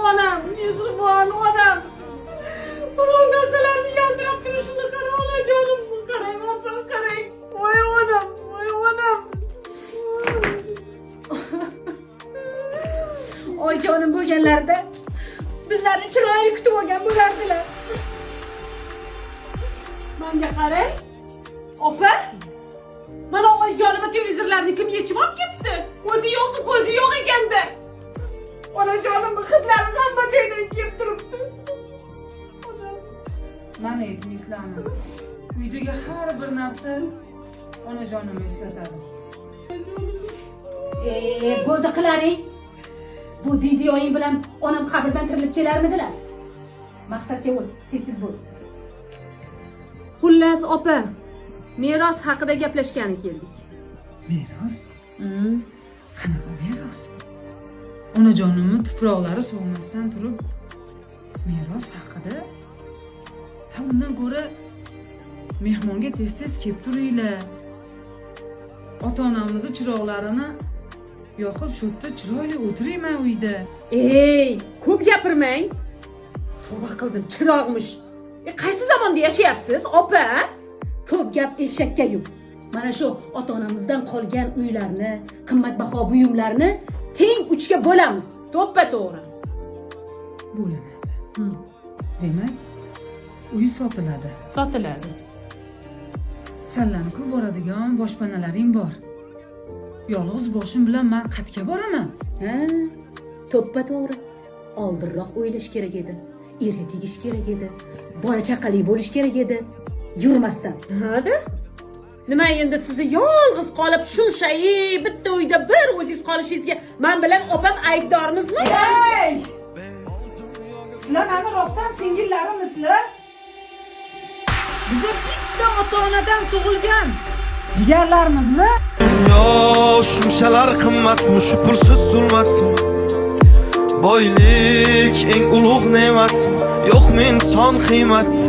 onam, mehribon onam. Birov narsalarni yaltirab turishini qara onajonim. Qarang opa, qarang. Voy onam, voy onam. Oyijonim bo'lganlarida bizlarni chiroyli kutib olgan bo'lardilar. Menga qarang. Opa, mana oyijonimga televizorlarni kim yechib olib ketdi? O'zi yo'qdi, ko'zi yo'q ekanda. Onajonimni hidlari hamma joydan kelib turibdi. Mana aytmislarni. Uydagi har bir narsa onajonimni eslatadi. Bo'ldi qilaring. Bu videoying bilan onam qabrdan tirilib kelarmidilar? Maqsadga o't, tezsiz bo'l. Xullas opa, meros haqida gaplashgani keldik. Meros? Qanaqa meros? Onajonimni tuproqlari so'nmasdan turib, meros haqida? Ha, undan ko'ra mehmonga tez-tez kelib turinglar. Ota-onamizni chiroqlarini yoqib, shu yerda chiroyli o'tirayman uyda. Ey, ko'p gapirmang. Tavba qildim, chiroqmish. Qaysi zamonda yashayapsiz, opa? Ko'p gap eshakka yuk. Mana shu ota-onamizdan qolgan uylarni, qimmatbaho buyumlarni teng uchga bo'lamiz. To'ppa-to'g'ri. Bo'linadi. Demak, uy sotiladi. Sotiladi. Sallanib boradigan boshpanalaring bor. Yolg'iz boshim bilan men qatga boraman. Ha, to'ppa-to'g'ri. Oldinroq o'ylash kerak edi. Erga tegish kerak edi. Bola chaqali bo'lish kerak edi. Yurmasdan. Ha-da? Nima endi sizni yolg'iz qolib shunchayi bitta uyda bir o'zingiz qolishingizga men bilan opam aybdormizmi? Hey! Sizlar meni rostdan singillarimizlar? Biza bitta ota-onadan tug'ilgan jigarlarimizmi? Yo, shumshalar qimmatmi, shu pulsiz zulmatmi? Boylik eng ulug' ne'matmi? Yo'qmi inson qiymati?